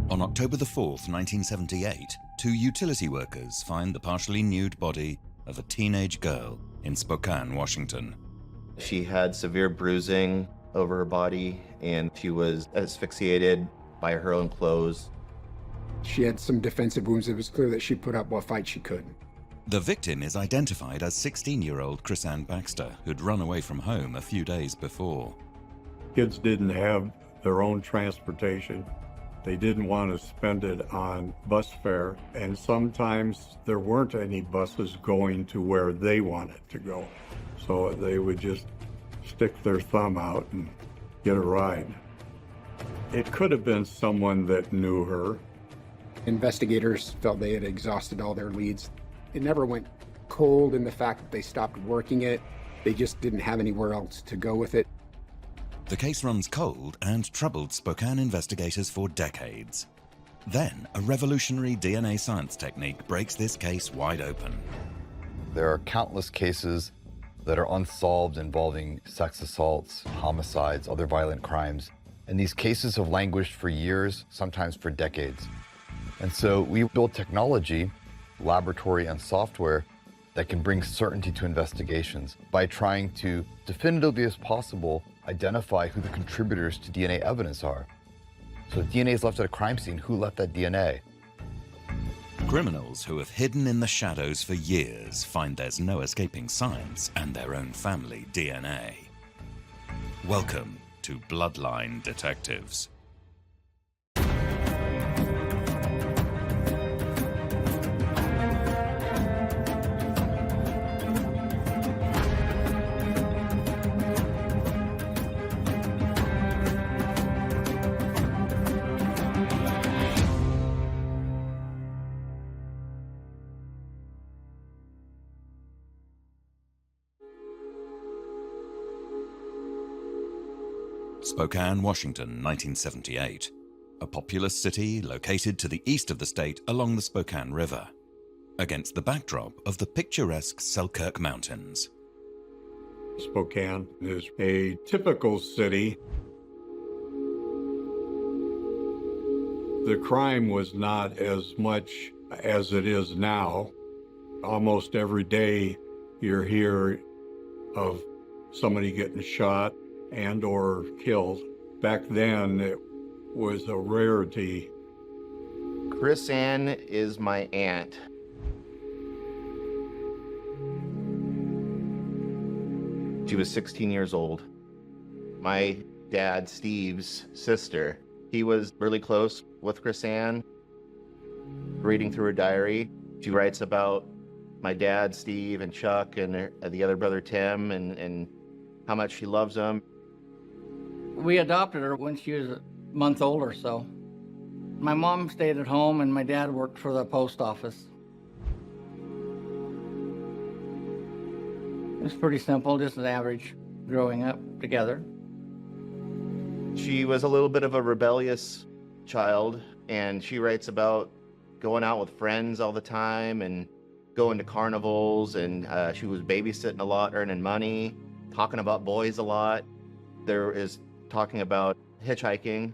On October the 4th, 1978, two utility workers find the partially nude body of a teenage girl in Spokane, Washington. She had severe bruising over her body, and she was asphyxiated by her own clothes. She had some defensive wounds. It was clear that she put up what fight she could. The victim is identified as 16-year-old Chrisanne Baxter, who'd run away from home a few days before. Kids didn't have their own transportation. They didn't want to spend it on bus fare, and sometimes there weren't any buses going to where they wanted to go. So they would just stick their thumb out and get a ride. It could have been someone that knew her. Investigators felt they had exhausted all their leads. It never went cold in the fact that they stopped working it. They just didn't have anywhere else to go with it. The case runs cold and troubled Spokane investigators for decades. Then, a revolutionary DNA science technique breaks this case wide open. There are countless cases that are unsolved involving sex assaults, homicides, other violent crimes. And these cases have languished for years, sometimes for decades. And so we build technology, laboratory and software that can bring certainty to investigations by trying to definitively as possible identify who the contributors to DNA evidence are. So if DNA is left at a crime scene, who left that DNA? Criminals who have hidden in the shadows for years find there's no escaping science and their own family DNA. Welcome to Bloodline Detectives. Spokane, Washington, 1978. A populous city located to the east of the state along the Spokane River, against the backdrop of the picturesque Selkirk Mountains. Spokane is a typical city. The crime was not as much as it is now. Almost every day you hear of somebody getting shot and or killed. Back then, it was a rarity. Chrisanne is my aunt. She was 16 years old. My dad, Steve's sister, he was really close with Chrisanne. Reading through her diary, she writes about my dad, Steve, and Chuck, and the other brother, Tim, and how much she loves them. We adopted her when she was a month old or so. My mom stayed at home and my dad worked for the post office. It was pretty simple, just an average growing up together. She was a little bit of a rebellious child, and she writes about going out with friends all the time and going to carnivals, and she was babysitting a lot, earning money, talking about boys a lot. There is talking about hitchhiking.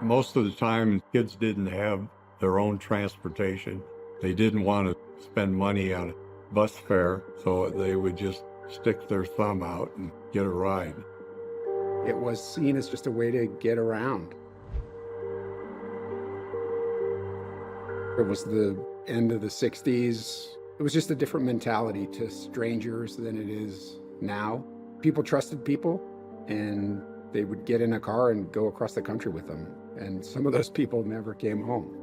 Most of the time, kids didn't have their own transportation. They didn't want to spend money on bus fare, so they would just stick their thumb out and get a ride. It was seen as just a way to get around. It was the end of the 60s. It was just a different mentality to strangers than it is now. People trusted people, and they would get in a car and go across the country with them. And some of those people never came home.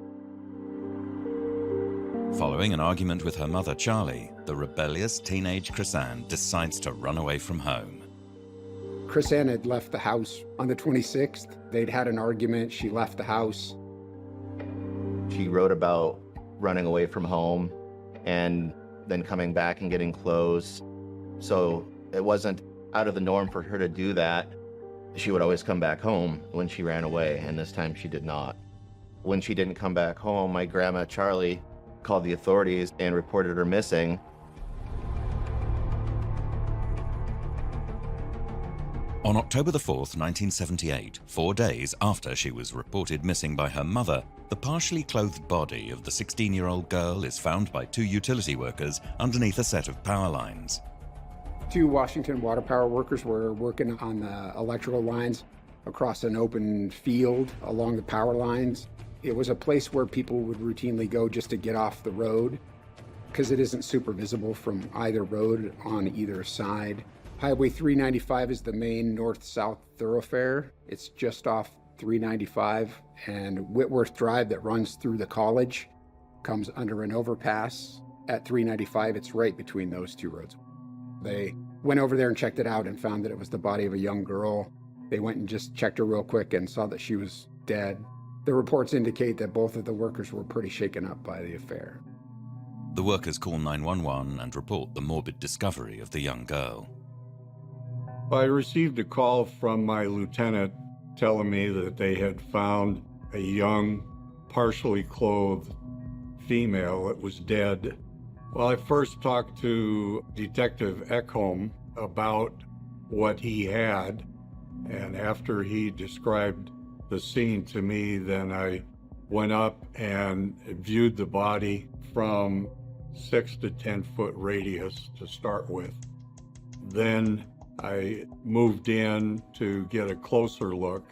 Following an argument with her mother, Charlie, the rebellious teenage Chrisanne decides to run away from home. Chrisanne had left the house on the 26th. They'd had an argument. She left the house. She wrote about running away from home and then coming back and getting clothes. So it wasn't out of the norm for her to do that. She would always come back home when she ran away, and this time she did not. When she didn't come back home, my grandma, Charlie, called the authorities and reported her missing. On October the 4th, 1978, 4 days after she was reported missing by her mother, the partially clothed body of the 16-year-old girl is found by 2 utility workers underneath a set of power lines. 2 Washington water power workers were working on the electrical lines across an open field along the power lines. It was a place where people would routinely go just to get off the road because it isn't super visible from either road on either side. Highway 395 is the main north-south thoroughfare. It's just off 395, and Whitworth Drive that runs through the college comes under an overpass at 395. It's right between those 2 roads. They went over there and checked it out and found that it was the body of a young girl. They went and just checked her real quick and saw that she was dead. The reports indicate that both of the workers were pretty shaken up by the affair. The workers call 911 and report the morbid discovery of the young girl. I received a call from my lieutenant telling me that they had found a young, partially clothed female that was dead. Well, I first talked to Detective Ekholm about what he had, and after he described the scene to me, then I went up and viewed the body from 6 to 10 foot radius to start with. Then I moved in to get a closer look.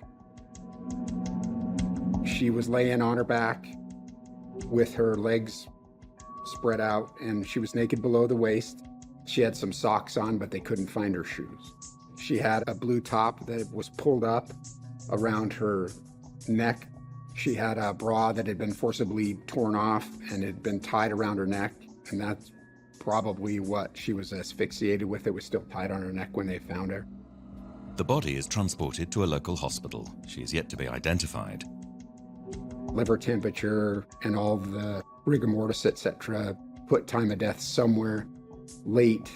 She was laying on her back with her legs spread out, and she was naked below the waist. She had some socks on, but they couldn't find her shoes. She had a blue top that was pulled up around her neck. She had a bra that had been forcibly torn off and had been tied around her neck, and that's probably what she was asphyxiated with. It was still tied on her neck when they found her. The body is transported to a local hospital. She is yet to be identified. Liver temperature and all the rigor mortis, etc., put time of death somewhere late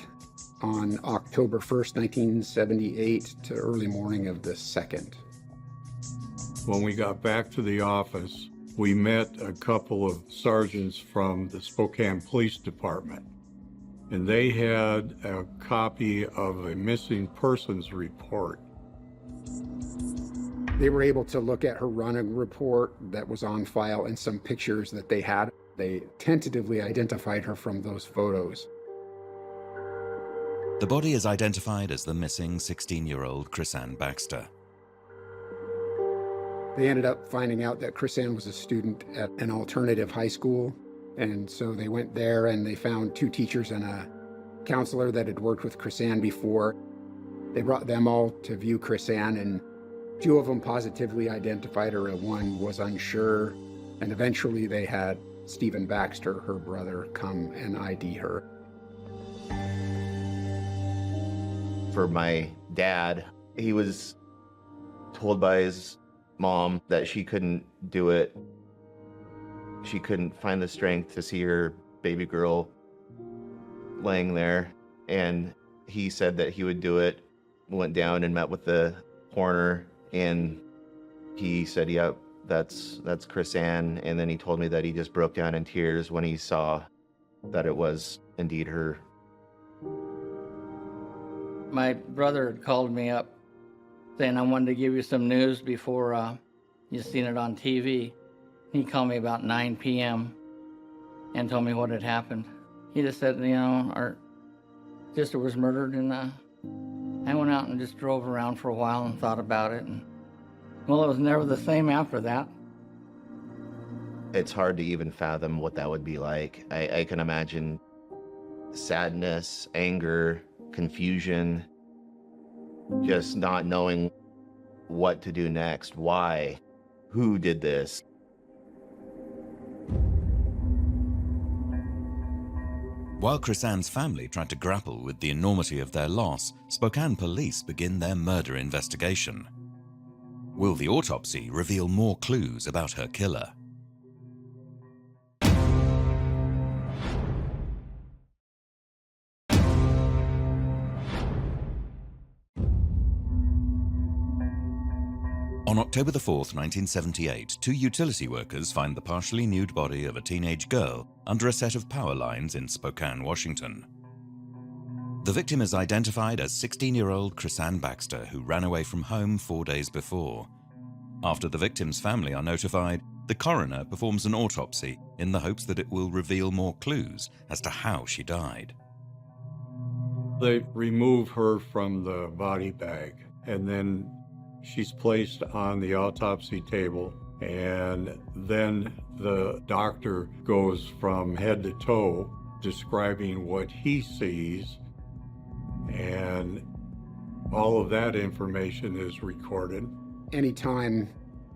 on October 1st, 1978 to early morning of the 2nd. When we got back to the office, we met a couple of sergeants from the Spokane Police Department, and they had a copy of a missing persons report. They were able to look at her running report that was on file and some pictures that they had. They tentatively identified her from those photos. The body is identified as the missing 16-year-old Chrisanne Baxter. They ended up finding out that Chrisanne was a student at an alternative high school, and so they went there and they found 2 teachers and a counselor that had worked with Chrisanne before. They brought them all to view Chrisanne, and 2 of them positively identified her, and 1 was unsure, and eventually they had Stephen Baxter, her brother, come and ID her. For my dad, he was told by his mom that she couldn't do it. She couldn't find the strength to see her baby girl laying there, and he said that he would do it. Went down and met with the coroner, and he said, "Yep, that's Chrisanne." And then he told me that he just broke down in tears when he saw that it was indeed her. My brother had called me up saying, "I wanted to give you some news before you seen it on TV." He called me about 9 p.m. and told me what had happened. He just said, our sister was murdered, and I went out and just drove around for a while and thought about it. And, well, it was never the same after that. It's hard to even fathom what that would be like. I can imagine sadness, anger, confusion, just not knowing what to do next. Why? Who did this? While Chrisanne's family tried to grapple with the enormity of their loss, Spokane police begin their murder investigation. Will the autopsy reveal more clues about her killer? On October the 4th, 1978, 2 utility workers find the partially nude body of a teenage girl under a set of power lines in Spokane, Washington. The victim is identified as 16-year-old Chrisanne Baxter, who ran away from home 4 days before. After the victim's family are notified, the coroner performs an autopsy in the hopes that it will reveal more clues as to how she died. They remove her from the body bag, and then she's placed on the autopsy table, and then the doctor goes from head to toe describing what he sees, and all of that information is recorded. Anytime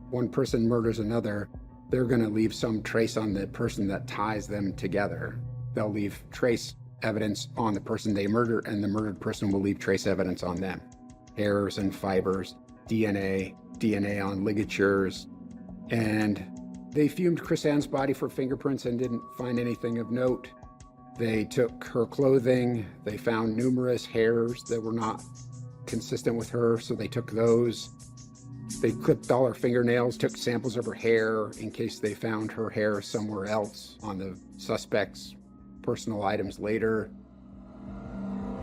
one person murders another, they're going to leave some trace on the person that ties them together. They'll leave trace evidence on the person they murder, and the murdered person will leave trace evidence on them. Hairs and fibers, DNA on ligatures. And they fumed Chrisanne's body for fingerprints and didn't find anything of note. They took her clothing. They found numerous hairs that were not consistent with her, so they took those. They clipped all her fingernails, took samples of her hair in case they found her hair somewhere else on the suspect's personal items later.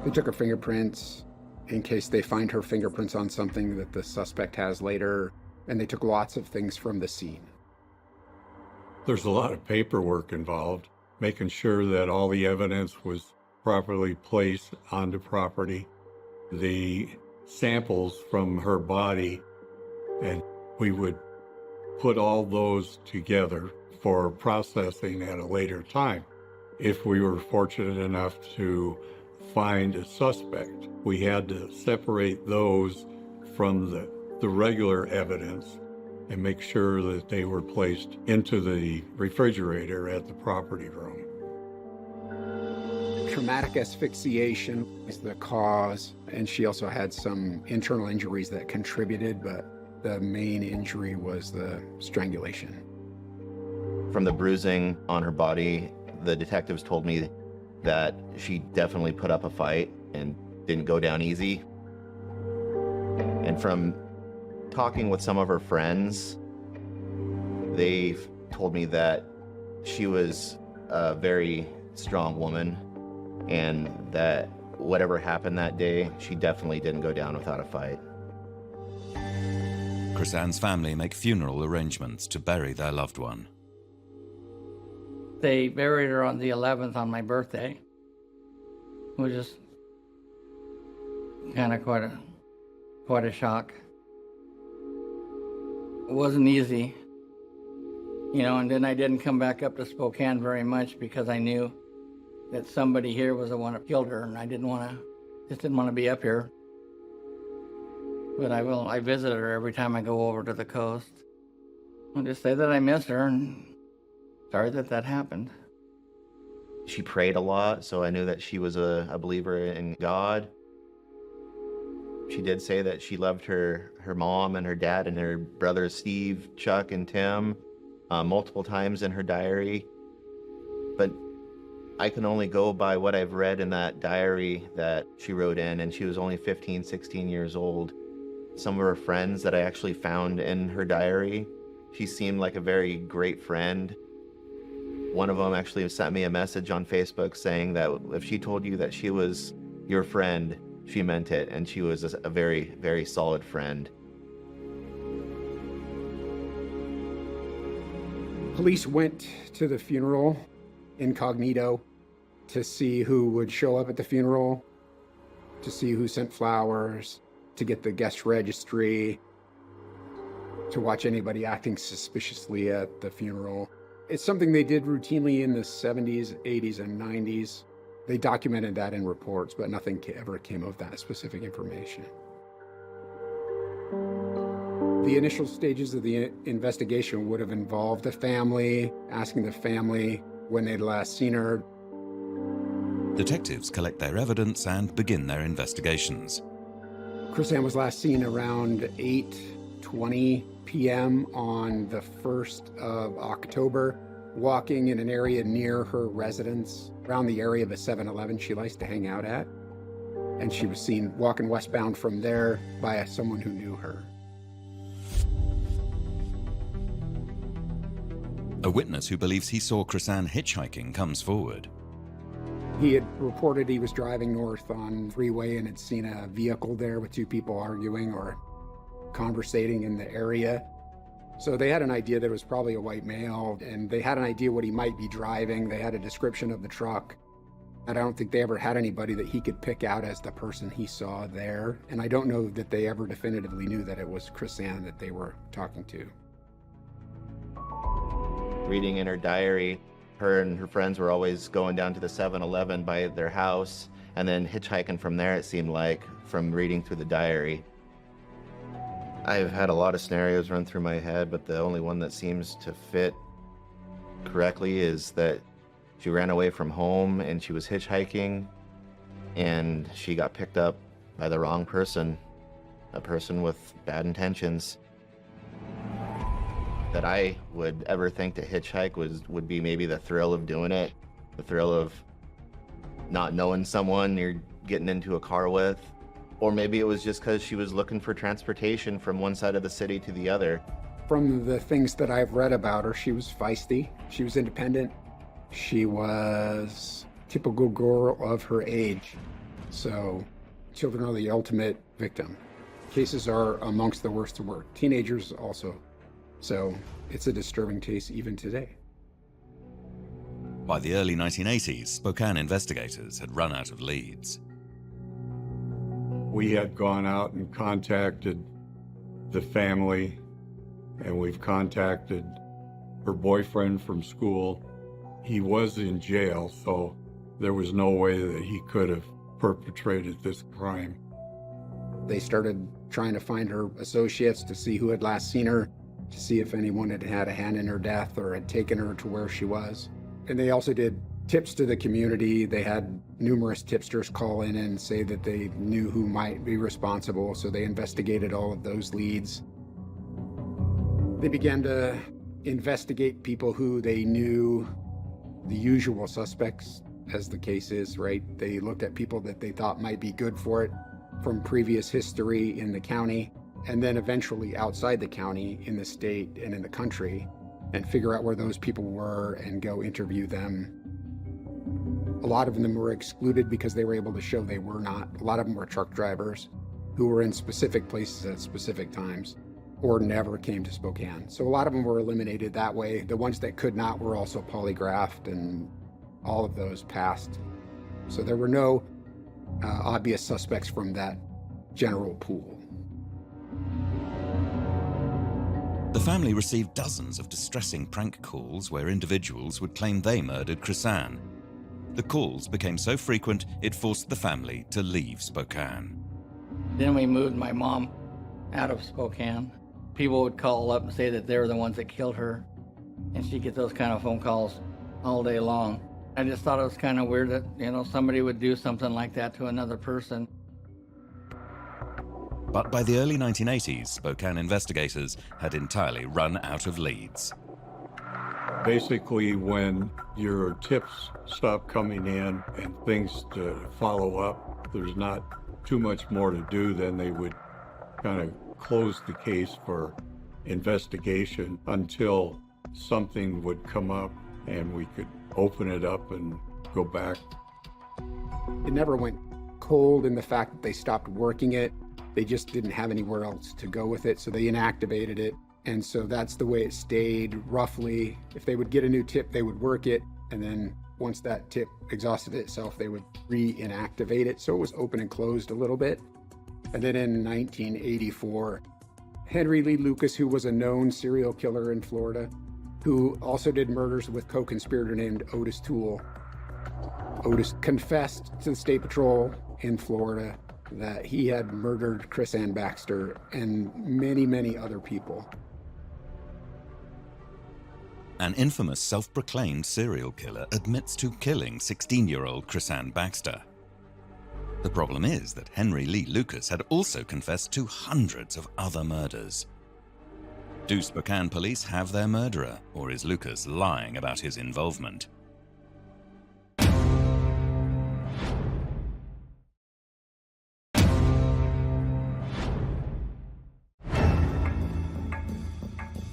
They took her fingerprints in case they find her fingerprints on something that the suspect has later, and they took lots of things from the scene. There's a lot of paperwork involved, making sure that all the evidence was properly placed onto property. The samples from her body, and we would put all those together for processing at a later time. If we were fortunate enough to find a suspect, we had to separate those from the regular evidence and make sure that they were placed into the refrigerator at the property room. Traumatic asphyxiation is the cause, and she also had some internal injuries that contributed, but the main injury was the strangulation. From the bruising on her body, the detectives told me that she definitely put up a fight and didn't go down easy. And from talking with some of her friends, they've told me that she was a very strong woman and that whatever happened that day, she definitely didn't go down without a fight. Chrisanne's family make funeral arrangements to bury their loved one. They buried her on the 11th on my birthday. It was just kind of quite a shock. It wasn't easy, and then I didn't come back up to Spokane very much because I knew that somebody here was the one that killed her, and I didn't want to be up here. But I visit her every time I go over to the coast. I'll just say that I miss her and sorry that happened. She prayed a lot, so I knew that she was a believer in God. She did say that she loved her mom and her dad and her brothers Steve, Chuck, and Tim multiple times in her diary. But I can only go by what I've read in that diary that she wrote in, and she was only 15, 16 years old. Some of her friends that I actually found in her diary, she seemed like a very great friend. One of them actually sent me a message on Facebook saying that if she told you that she was your friend, she meant it, and she was a very, very solid friend. Police went to the funeral incognito to see who would show up at the funeral, to see who sent flowers, to get the guest registry, to watch anybody acting suspiciously at the funeral. It's something they did routinely in the 70s, 80s, and 90s. They documented that in reports, but nothing ever came of that specific information. The initial stages of the investigation would have involved the family, asking the family when they'd last seen her. Detectives collect their evidence and begin their investigations. Chrisanne was last seen around 8:20 p.m. on the 1st of October, walking in an area near her residence, around the area of a 7-Eleven she likes to hang out at. And she was seen walking westbound from there by someone who knew her. A witness who believes he saw Chrisanne hitchhiking comes forward. He had reported he was driving north on freeway and had seen a vehicle there with two people arguing or conversating in the area. So they had an idea that it was probably a white male, and they had an idea what he might be driving. They had a description of the truck. And I don't think they ever had anybody that he could pick out as the person he saw there. And I don't know that they ever definitively knew that it was Chrisanne that they were talking to. Reading in her diary, her and her friends were always going down to the 7-Eleven by their house and then hitchhiking from there, it seemed like, from reading through the diary. I've had a lot of scenarios run through my head, but the only one that seems to fit correctly is that she ran away from home and she was hitchhiking and she got picked up by the wrong person, a person with bad intentions. That I would ever think to hitchhike would be maybe the thrill of doing it, the thrill of not knowing someone you're getting into a car with. Or maybe it was just because she was looking for transportation from one side of the city to the other. From the things that I've read about her, she was feisty, she was independent, she was a typical girl of her age. So children are the ultimate victim. Cases are amongst the worst to work. Teenagers also. So it's a disturbing case even today. By the early 1980s, Spokane investigators had run out of leads. We had gone out and contacted the family, and we've contacted her boyfriend from school. He was in jail, so there was no way that he could have perpetrated this crime. They started trying to find her associates to see who had last seen her, to see if anyone had had a hand in her death or had taken her to where she was. And they also did tips to the community. They had numerous tipsters call in and say that they knew who might be responsible, so they investigated all of those leads. They began to investigate people who they knew, the usual suspects, as the case is, right? They looked at people that they thought might be good for it from previous history in the county, and then eventually outside the county, in the state and in the country, and figure out where those people were and go interview them. A lot of them were excluded because they were able to show they were not. A lot of them were truck drivers who were in specific places at specific times or never came to Spokane. So a lot of them were eliminated that way. The ones that could not were also polygraphed, and all of those passed. So there were no obvious suspects from that general pool. The family received dozens of distressing prank calls where individuals would claim they murdered Chrisanne. The calls became so frequent, it forced the family to leave Spokane. Then we moved my mom out of Spokane. People would call up and say that they were the ones that killed her, and she'd get those kind of phone calls all day long. I just thought it was kind of weird that, somebody would do something like that to another person. But by the early 1980s, Spokane investigators had entirely run out of leads. Basically, when your tips stop coming in and things to follow up, there's not too much more to do, then they would kind of close the case for investigation until something would come up and we could open it up and go back. It never went cold in the fact that they stopped working it. They just didn't have anywhere else to go with it, so they inactivated it. And so that's the way it stayed, roughly. If they would get a new tip, they would work it, and then once that tip exhausted itself, they would re-inactivate it. So it was open and closed a little bit. And then in 1984, Henry Lee Lucas, who was a known serial killer in Florida, who also did murders with co-conspirator named Otis Toole. Otis confessed to the State Patrol in Florida that he had murdered Chrisanne Baxter and many, many other people. An infamous self-proclaimed serial killer admits to killing 16-year-old Chrisanne Baxter. The problem is that Henry Lee Lucas had also confessed to hundreds of other murders. Do Spokane police have their murderer, or is Lucas lying about his involvement?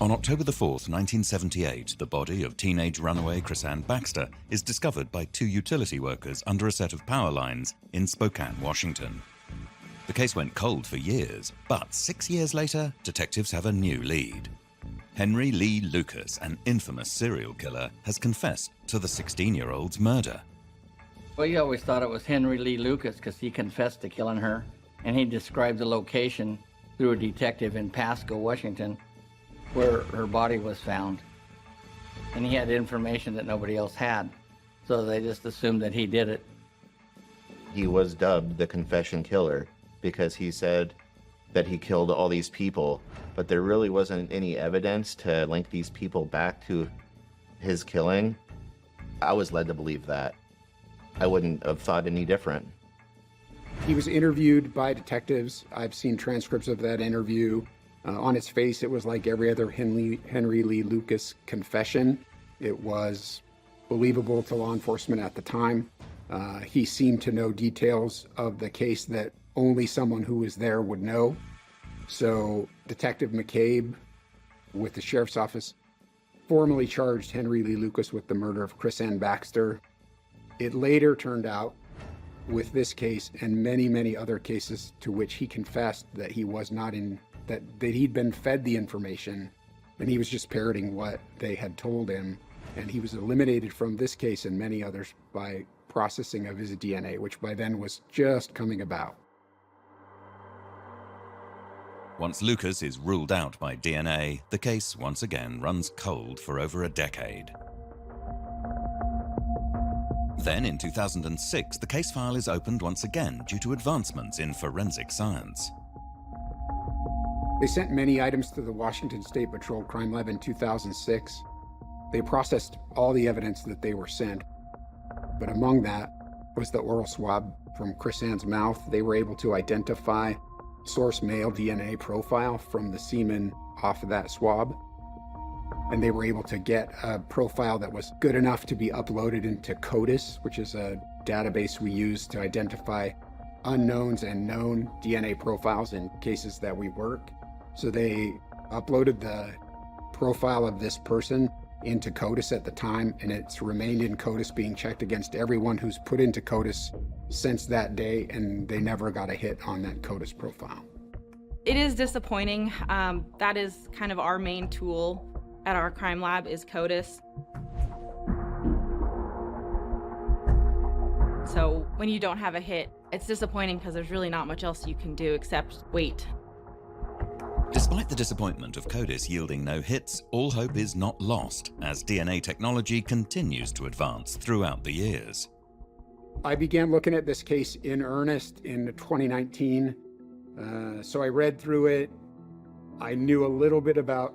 On On October the 4th, 1978, the body of teenage runaway Chrisanne Baxter is discovered by two utility workers under a set of power lines in Spokane, Washington. The case went cold for years, but 6 years later, detectives have a new lead. Henry Lee Lucas, an infamous serial killer, has confessed to the 16-year-old's murder. We always thought it was Henry Lee Lucas because he confessed to killing her, and he described the location through a detective in Pasco, Washington, where her body was found. And he had information that nobody else had, so they just assumed that he did it. He was dubbed the confession killer because he said that he killed all these people, but there really wasn't any evidence to link these people back to his killing. I was led to believe that. I wouldn't have thought any different. He was interviewed by detectives. I've seen transcripts of that interview. On its face, it was like every other Henry Lee Lucas confession. It was believable to law enforcement at the time. He seemed to know details of the case that only someone who was there would know. So Detective McCabe with the sheriff's office formally charged Henry Lee Lucas with the murder of Chrisanne Baxter. It later turned out, with this case and many, many other cases to which he confessed that he was not in, that he'd been fed the information and he was just parroting what they had told him. And he was eliminated from this case and many others by processing of his DNA, which by then was just coming about. Once Lucas is ruled out by DNA, the case once again runs cold for over a decade. Then in 2006, the case file is opened once again due to advancements in forensic science. They sent many items to the Washington State Patrol Crime Lab in 2006. They processed all the evidence that they were sent, but among that was the oral swab from Chrisanne's mouth. They were able to identify source male DNA profile from the semen off of that swab, and they were able to get a profile that was good enough to be uploaded into CODIS, which is a database we use to identify unknowns and known DNA profiles in cases that we work. So they uploaded the profile of this person into CODIS at the time, and it's remained in CODIS, being checked against everyone who's put into CODIS since that day, and they never got a hit on that CODIS profile. It is disappointing. That is kind of our main tool at our crime lab is CODIS. So when you don't have a hit, it's disappointing because there's really not much else you can do except wait. Despite the disappointment of CODIS yielding no hits, all hope is not lost as DNA technology continues to advance throughout the years. I began looking at this case in earnest in 2019. So I read through it. I knew a little bit about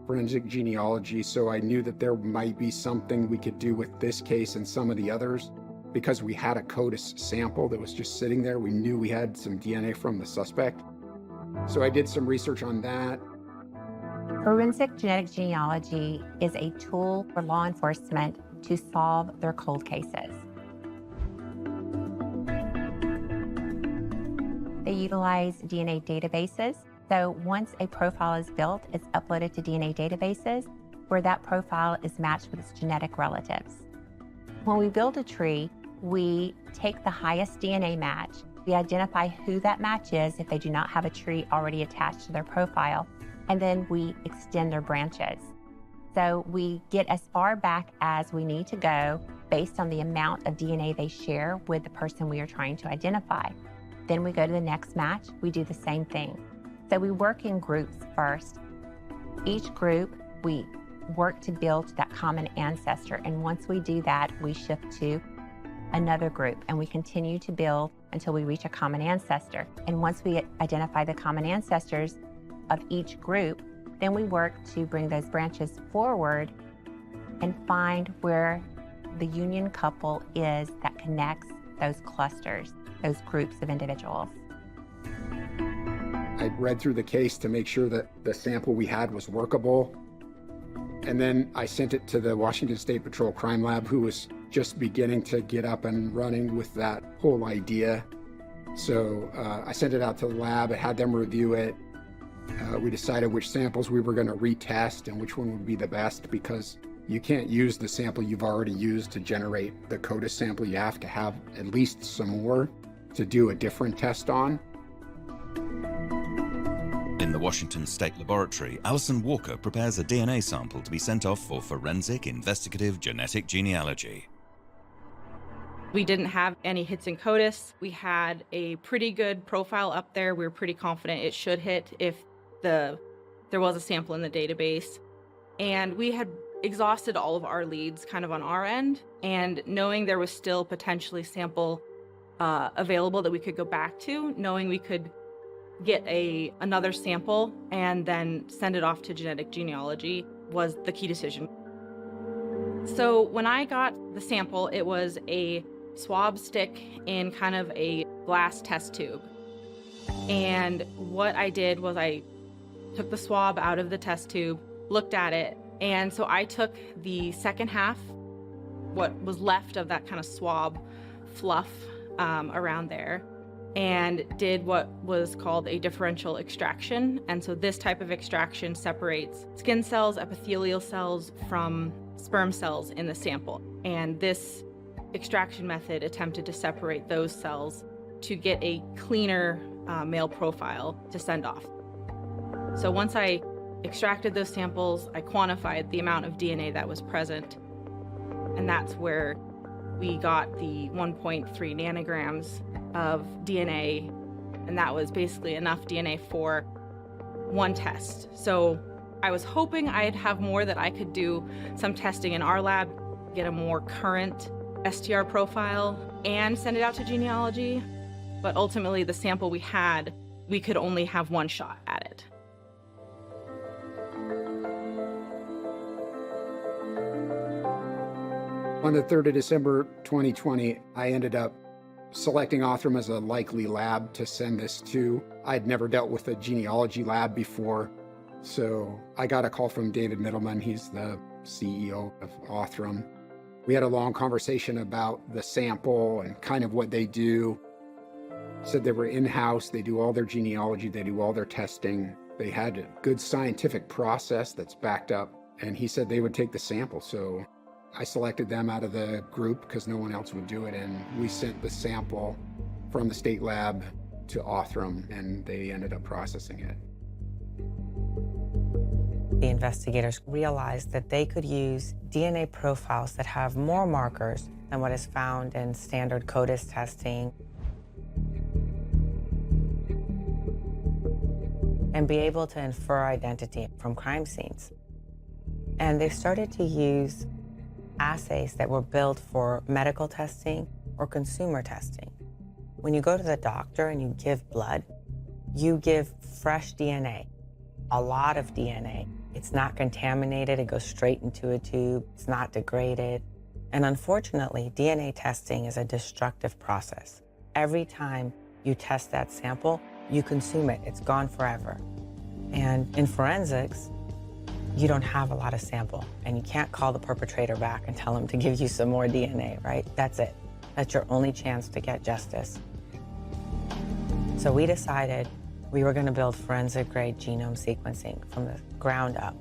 forensic genealogy, so I knew that there might be something we could do with this case and some of the others. Because we had a CODIS sample that was just sitting there, we knew we had some DNA from the suspect. So I did some research on that. Forensic genetic genealogy is a tool for law enforcement to solve their cold cases. They utilize DNA databases. So once a profile is built, it's uploaded to DNA databases where that profile is matched with its genetic relatives. When we build a tree, we take the highest DNA match. We identify who that match is if they do not have a tree already attached to their profile, and then we extend their branches. So we get as far back as we need to go based on the amount of DNA they share with the person we are trying to identify. Then we go to the next match, we do the same thing. So we work in groups first. Each group, we work to build that common ancestor, and once we do that, we shift to another group, and we continue to build until we reach a common ancestor. And once we identify the common ancestors of each group, then we work to bring those branches forward and find where the union couple is that connects those clusters, those groups of individuals. I read through the case to make sure that the sample we had was workable. And then I sent it to the Washington State Patrol Crime Lab, who was just beginning to get up and running with that whole idea. So I sent it out to the lab, I had them review it. We decided which samples we were going to retest and which one would be the best, because you can't use the sample you've already used to generate the CODIS sample. You have to have at least some more to do a different test on. In the Washington State Laboratory, Alison Walker prepares a DNA sample to be sent off for forensic investigative genetic genealogy. We didn't have any hits in CODIS. We had a pretty good profile up there. We were pretty confident it should hit if there was a sample in the database. And we had exhausted all of our leads kind of on our end, and knowing there was still potentially sample available that we could go back to, knowing we could get another sample and then send it off to genetic genealogy was the key decision. So when I got the sample, it was a swab stick in kind of a glass test tube. And what I did was I took the swab out of the test tube, looked at it, and so I took the second half, what was left of that kind of swab fluff around there, and did what was called a differential extraction. And so this type of extraction separates skin cells, epithelial cells from sperm cells in the sample. And this extraction method attempted to separate those cells to get a cleaner male profile to send off. So once I extracted those samples, I quantified the amount of DNA that was present, and that's where we got the 1.3 nanograms of DNA, and that was basically enough DNA for one test. So I was hoping I'd have more, that I could do some testing in our lab, get a more current STR profile, and send it out to genealogy. But ultimately, the sample we had, we could only have one shot at it. On the 3rd of December 2020, I ended up selecting Othram as a likely lab to send this to. I'd never dealt with a genealogy lab before, so I got a call from David Middleman. He's the CEO of Othram. We had a long conversation about the sample and kind of what they do. Said they were in-house, they do all their genealogy, they do all their testing. They had a good scientific process that's backed up, and he said they would take the sample. So I selected them out of the group because no one else would do it, and we sent the sample from the state lab to Othram, and they ended up processing it. The investigators realized that they could use DNA profiles that have more markers than what is found in standard CODIS testing, and be able to infer identity from crime scenes. And they started to use assays that were built for medical testing or consumer testing. When you go to the doctor and you give blood, you give fresh DNA, a lot of DNA. It's not contaminated, it goes straight into a tube, it's not degraded. And unfortunately, DNA testing is a destructive process. Every time you test that sample, you consume it, it's gone forever. And in forensics, you don't have a lot of sample, and you can't call the perpetrator back and tell him to give you some more DNA, right? That's it. That's your only chance to get justice. So we decided we were going to build forensic-grade genome sequencing from the ground up.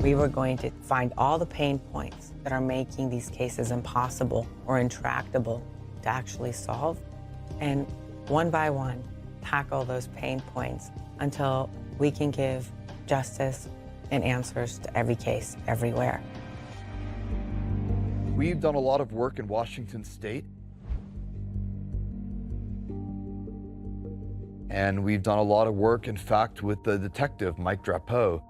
We were going to find all the pain points that are making these cases impossible or intractable to actually solve, and one by one, tackle those pain points until we can give justice and answers to every case, everywhere. We've done a lot of work in Washington State. And we've done a lot of work, in fact, with the detective, Mike Drapeau.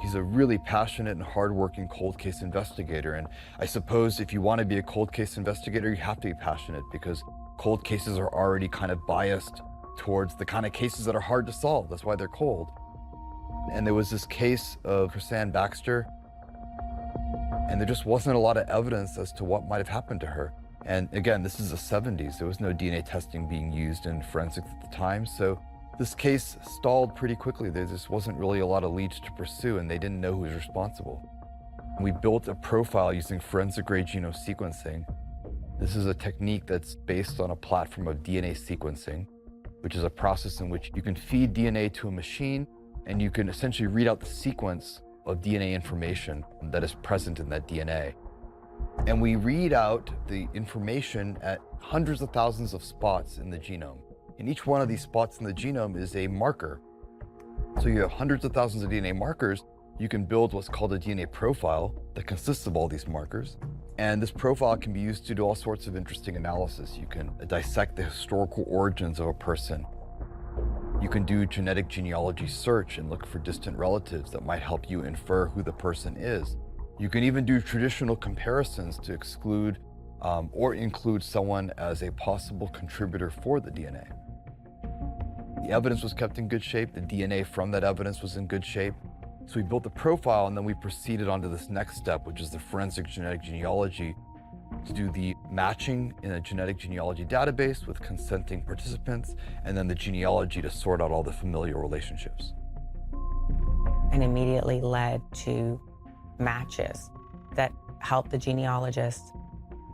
He's a really passionate and hardworking cold case investigator. And I suppose if you want to be a cold case investigator, you have to be passionate, because cold cases are already kind of biased towards the kind of cases that are hard to solve. That's why they're cold. And there was this case of Chrisanne Baxter, and there just wasn't a lot of evidence as to what might have happened to her. And again, this is the 70s. There was no DNA testing being used in forensics at the time. So this case stalled pretty quickly. There just wasn't really a lot of leads to pursue, and they didn't know who was responsible. We built a profile using forensic-grade genome sequencing. This is a technique that's based on a platform of DNA sequencing. which is a process in which you can feed DNA to a machine and you can essentially read out the sequence of DNA information that is present in that DNA. And we read out the information at hundreds of thousands of spots in the genome. And each one of these spots in the genome is a marker. So you have hundreds of thousands of DNA markers. You can build what's called a DNA profile that consists of all these markers. And this profile can be used to do all sorts of interesting analysis. You can dissect the historical origins of a person. You can do genetic genealogy search and look for distant relatives that might help you infer who the person is. You can even do traditional comparisons to exclude or include someone as a possible contributor for the DNA. The evidence was kept in good shape. The DNA from that evidence was in good shape. So we built the profile, and then we proceeded on to this next step, which is the forensic genetic genealogy, to do the matching in a genetic genealogy database with consenting participants, and then the genealogy to sort out all the familial relationships. And immediately led to matches that helped the genealogist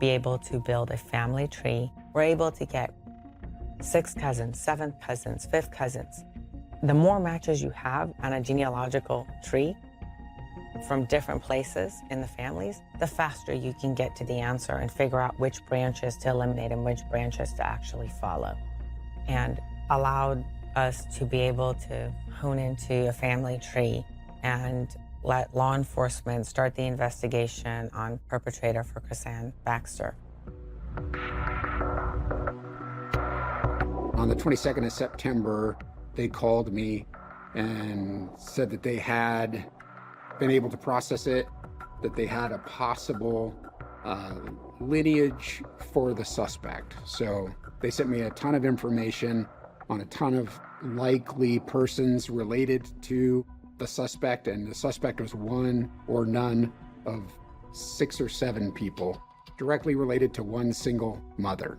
be able to build a family tree. We're able to get 6 cousins, 7 cousins, 5 cousins. The more matches you have on a genealogical tree from different places in the families, the faster you can get to the answer and figure out which branches to eliminate and which branches to actually follow. And allowed us to be able to hone into a family tree and let law enforcement start the investigation on perpetrator for Chrisanne Baxter. On the 22nd of September, they called me and said that they had been able to process it, that they had a possible lineage for the suspect. So they sent me a ton of information on a ton of likely persons related to the suspect, and the suspect was one or none of 6 or 7 people directly related to one single mother.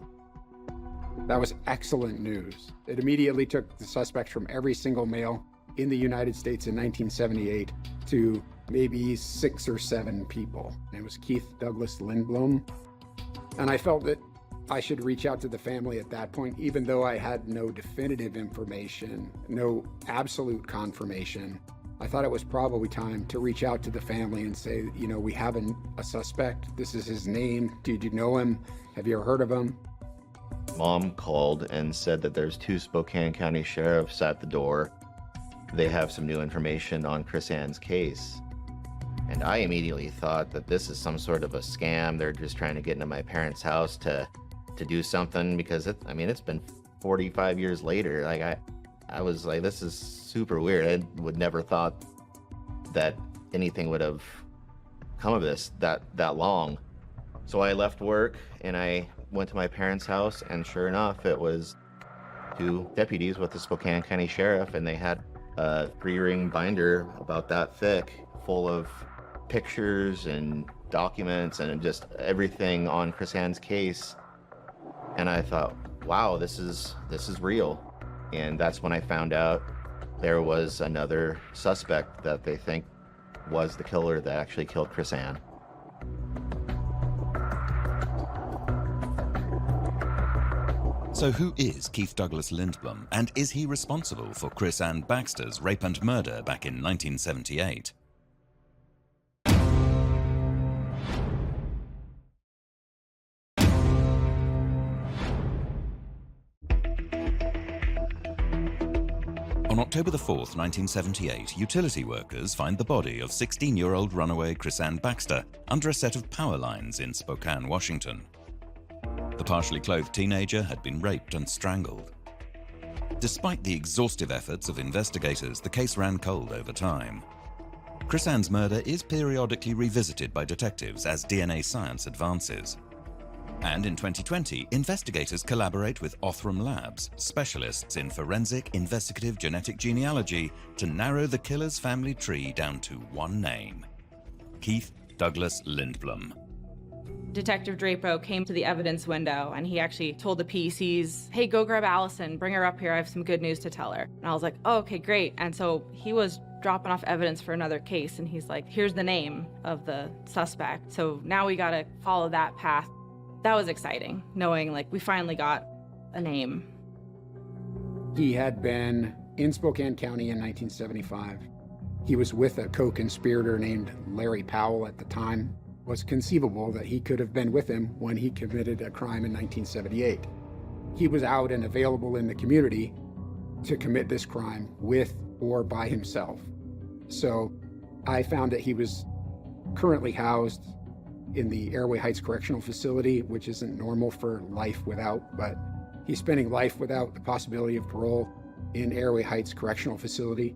That was excellent news. It immediately took the suspects from every single male in the United States in 1978 to maybe 6 or 7 people. It was Keith Douglas Lindblom. And I felt that I should reach out to the family at that point, even though I had no definitive information, no absolute confirmation. I thought it was probably time to reach out to the family and say, you know, we have a suspect. This is his name. Did you know him? Have you ever heard of him? Mom called and said that there's 2 Spokane County sheriffs at the door. They have some new information on Chrisanne's case. And I immediately thought that this is some sort of a scam. They're just trying to get into my parents' house to do something, because it's been 45 years later. Like I was like, this is super weird. I would never thought that anything would have come of this that long. So I left work and I went to my parents' house, and sure enough, it was 2 deputies with the Spokane County Sheriff, and they had a 3-ring binder about that thick full of pictures and documents and just everything on Chrisanne's case. And I thought, wow, this is real. And that's when I found out there was another suspect that they think was the killer that actually killed Chrisanne. So who is Keith Douglas Lindblom, and is he responsible for Chrisanne Baxter's rape and murder back in 1978? On October the 4th, 1978, utility workers find the body of 16-year-old runaway Chrisanne Baxter under a set of power lines in Spokane, Washington. The partially clothed teenager had been raped and strangled. Despite the exhaustive efforts of investigators, the case ran cold over time. Chrisanne's murder is periodically revisited by detectives as DNA science advances. And in 2020, investigators collaborate with Othram Labs, specialists in forensic investigative genetic genealogy, to narrow the killer's family tree down to one name: Keith Douglas Lindblom. Detective Drapo came to the evidence window and he actually told the PCs, hey, go grab Allison, bring her up here, I have some good news to tell her. And I was like, oh, okay, great. And so he was dropping off evidence for another case, and he's like, here's the name of the suspect. So now we gotta follow that path. That was exciting, knowing like we finally got a name. He had been in Spokane County in 1975. He was with a co-conspirator named Larry Powell at the time. It was conceivable that he could have been with him when he committed a crime in 1978. He was out and available in the community to commit this crime with or by himself. So I found that he was currently housed in the Airway Heights Correctional Facility, which isn't normal for life without, but he's spending life without the possibility of parole in Airway Heights Correctional Facility.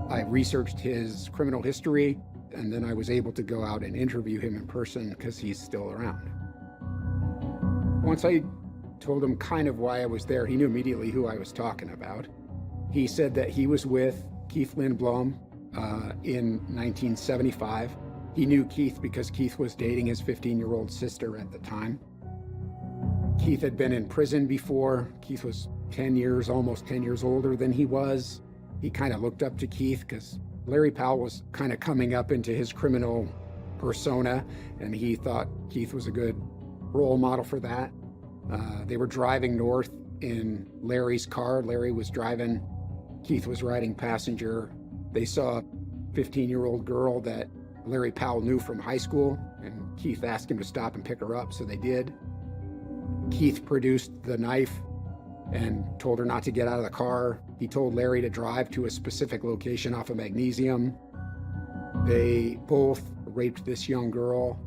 I researched his criminal history, and then I was able to go out and interview him in person because he's still around. Once I told him kind of why I was there, he knew immediately who I was talking about. He said that he was with Keith Lindblom in 1975. He knew Keith because Keith was dating his 15-year-old sister at the time. Keith had been in prison before. Keith was 10 years, almost 10 years older than he was. He kind of looked up to Keith because Larry Powell was kind of coming up into his criminal persona, and he thought Keith was a good role model for that. They were driving north in Larry's car. Larry was driving, Keith was riding passenger. They saw a 15-year-old girl that Larry Powell knew from high school, and Keith asked him to stop and pick her up, so they did. Keith produced the knife and told her not to get out of the car. He told Larry to drive to a specific location off of Magnesium. They both raped this young girl,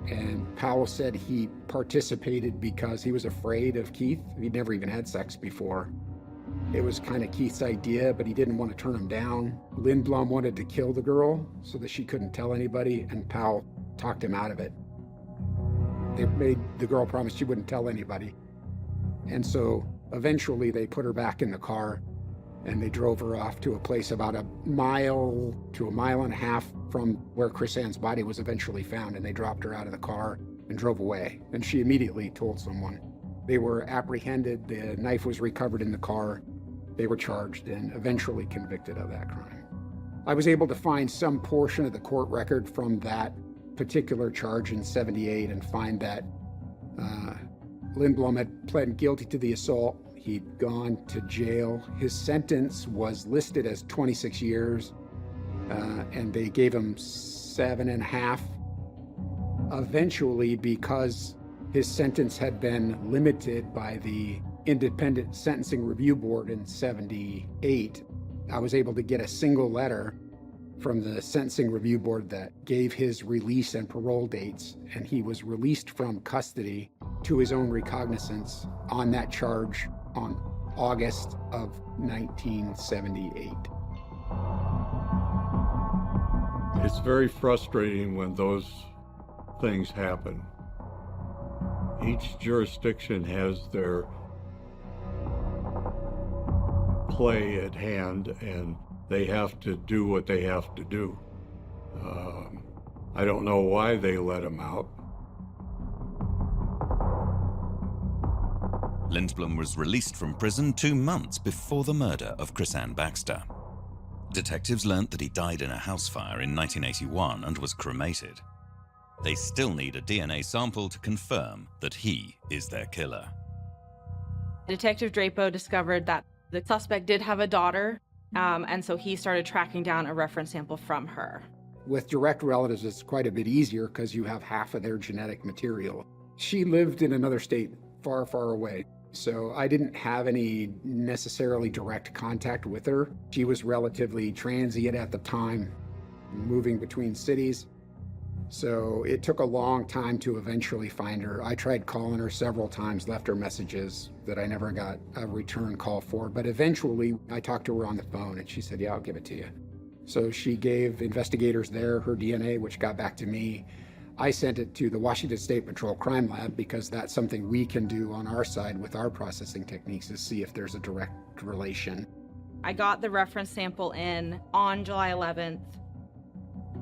and Powell said he participated because he was afraid of Keith. He'd never even had sex before. It was kind of Keith's idea, but he didn't want to turn him down. Lindblom wanted to kill the girl so that she couldn't tell anybody, and Powell talked him out of it. They made the girl promise she wouldn't tell anybody. And so eventually they put her back in the car and they drove her off to a place about a mile to a mile and a half from where Chris Ann's body was eventually found, and they dropped her out of the car and drove away. And she immediately told someone. They were apprehended, the knife was recovered in the car, they were charged and eventually convicted of that crime. I was able to find some portion of the court record from that particular charge in '78 and find that Lindblom had pled guilty to the assault. He'd gone to jail. His sentence was listed as 26 years, and they gave him 7.5. Eventually, because his sentence had been limited by the Independent Sentencing Review Board in '78, I was able to get a single letter from the Sentencing Review Board that gave his release and parole dates, and he was released from custody to his own recognizance on that charge on August of 1978. It's very frustrating when those things happen. Each jurisdiction has their play at hand, and they have to do what they have to do. I don't know why they let him out. Lindblom was released from prison 2 months before the murder of Chris Ann Baxter. Detectives learnt that he died in a house fire in 1981 and was cremated. They still need a DNA sample to confirm that he is their killer. Detective Drapo discovered that the suspect did have a daughter, and so he started tracking down a reference sample from her. With direct relatives, it's quite a bit easier because you have half of their genetic material. She lived in another state far, far away, so I didn't have any necessarily direct contact with her. She was relatively transient at the time, moving between cities. So it took a long time to eventually find her. I tried calling her several times, left her messages that I never got a return call for, but eventually I talked to her on the phone and she said, yeah, I'll give it to you. So she gave investigators there her DNA, which got back to me. I sent it to the Washington State Patrol Crime Lab because that's something we can do on our side with our processing techniques, is see if there's a direct relation. I got the reference sample in on July 11th.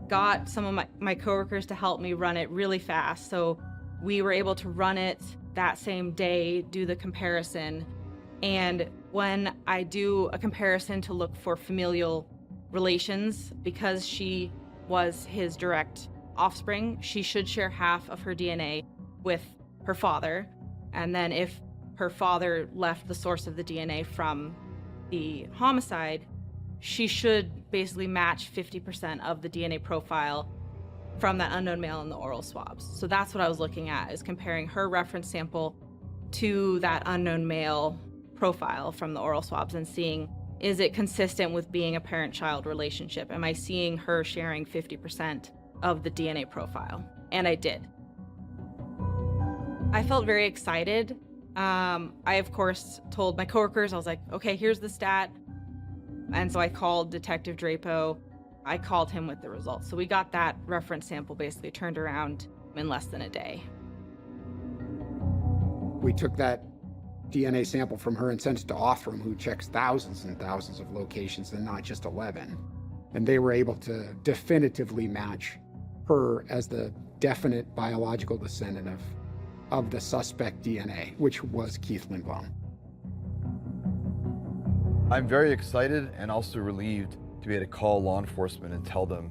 Got some of my coworkers to help me run it really fast. So we were able to run it that same day, do the comparison. And when I do a comparison to look for familial relations, because she was his direct offspring, she should share half of her DNA with her father. And then if her father left the source of the DNA from the homicide, she should basically match 50% of the DNA profile from that unknown male in the oral swabs. So that's what I was looking at, is comparing her reference sample to that unknown male profile from the oral swabs and seeing, is it consistent with being a parent-child relationship? Am I seeing her sharing 50% of the DNA profile? And I did. I felt very excited. I, of course, told my coworkers, I was like, okay, here's the stat. And so I called Detective Drapo. I called him with the results. So we got that reference sample basically turned around in less than a day. We took that DNA sample from her and sent it to Othram, who checks thousands and thousands of locations and not just 11. And they were able to definitively match her as the definite biological descendant of the suspect DNA, which was Keith Lindbaum. I'm very excited and also relieved to be able to call law enforcement and tell them,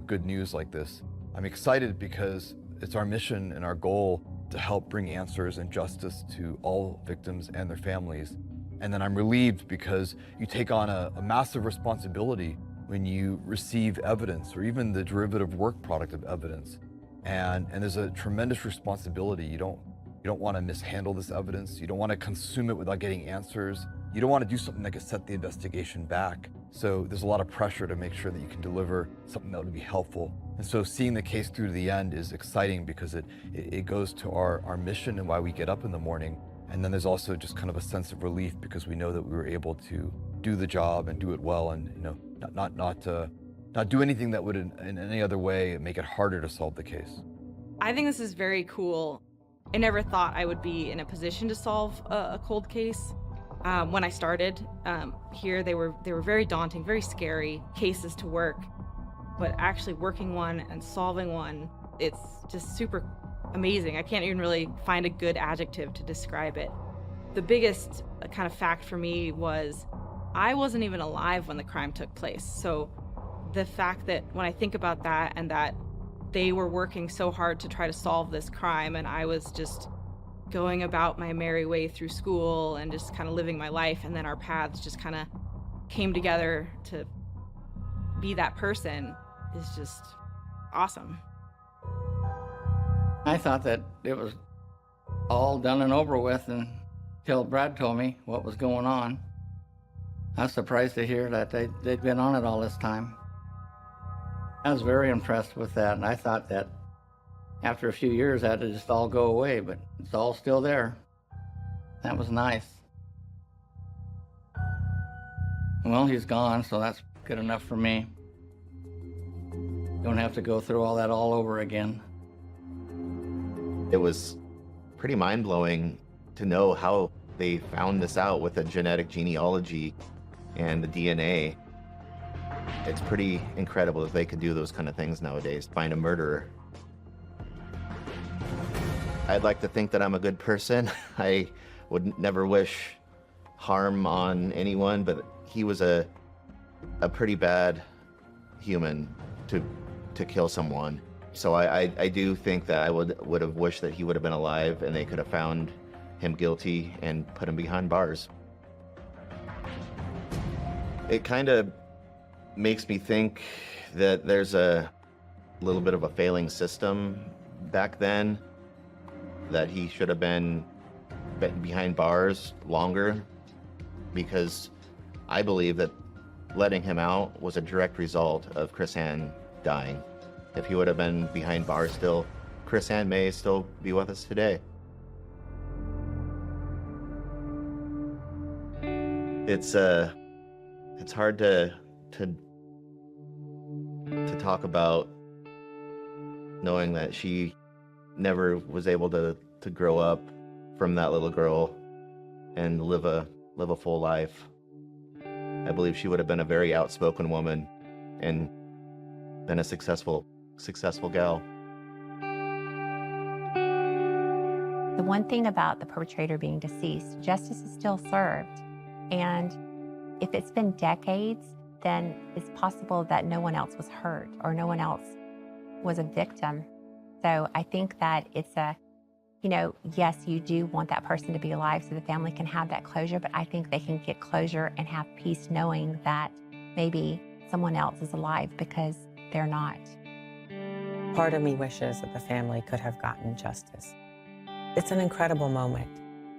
good news like this. I'm excited because it's our mission and our goal to help bring answers and justice to all victims and their families. And then I'm relieved because you take on a massive responsibility when you receive evidence or even the derivative work product of evidence. And there's a tremendous responsibility. You don't want to mishandle this evidence. You don't want to consume it without getting answers. You don't want to do something that could set the investigation back. So there's a lot of pressure to make sure that you can deliver something that would be helpful. And so seeing the case through to the end is exciting because it goes to our mission and why we get up in the morning. And then there's also just kind of a sense of relief because we know that we were able to do the job and do it well and not do anything that would in any other way make it harder to solve the case. I think this is very cool. I never thought I would be in a position to solve a cold case. When I started here, they were very daunting, very scary cases to work. But actually working one and solving one, it's just super amazing. I can't even really find a good adjective to describe it. The biggest kind of fact for me was I wasn't even alive when the crime took place. So the fact that when I think about that and that they were working so hard to try to solve this crime and I was just going about my merry way through school and just kind of living my life, and then our paths just kind of came together to be that person is just awesome. I thought that it was all done and over with until Brad told me what was going on. I was surprised to hear that they'd been on it all this time. I was very impressed with that, and I thought that after a few years that would just all go away, but it's all still there. That was nice. Well, he's gone, so that's good enough for me. Don't have to go through all that all over again. It was pretty mind-blowing to know how they found this out with a genetic genealogy and the DNA. It's pretty incredible that they could do those kind of things nowadays, find a murderer. I'd like to think that I'm a good person. I would never wish harm on anyone, but he was a pretty bad human to kill someone. So I do think that I would have wished that he would have been alive and they could have found him guilty and put him behind bars. It kind of makes me think that there's a little bit of a failing system back then, that he should have been behind bars longer, because I believe that letting him out was a direct result of Chris Ann dying. If he would have been behind bars still, Chris Ann may still be with us today. It's hard to talk about knowing that she never was able to grow up from that little girl and live a full life. I believe she would have been a very outspoken woman and been a successful gal. The one thing about the perpetrator being deceased, justice is still served. And if it's been decades, then it's possible that no one else was hurt or no one else was a victim. So I think that it's a Yes, you do want that person to be alive so the family can have that closure, but I think they can get closure and have peace knowing that maybe someone else is alive because they're not. Part of me wishes that the family could have gotten justice. It's an incredible moment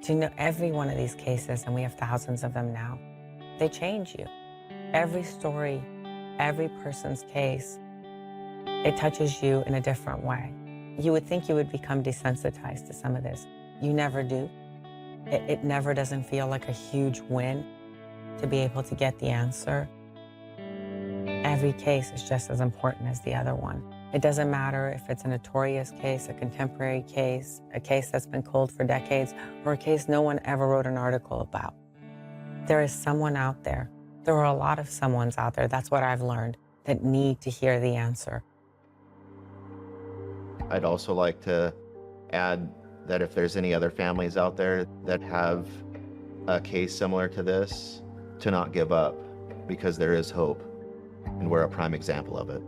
to know every one of these cases, and we have thousands of them now. They change you. Every story, every person's case, it touches you in a different way. You would think you would become desensitized to some of this. You never do. It never doesn't feel like a huge win to be able to get the answer. Every case is just as important as the other one. It doesn't matter if it's a notorious case, a contemporary case, a case that's been cold for decades, or a case no one ever wrote an article about. There is someone out there. There are a lot of someones out there, that's what I've learned, that need to hear the answer. I'd also like to add that if there's any other families out there that have a case similar to this, to not give up, because there is hope, and we're a prime example of it.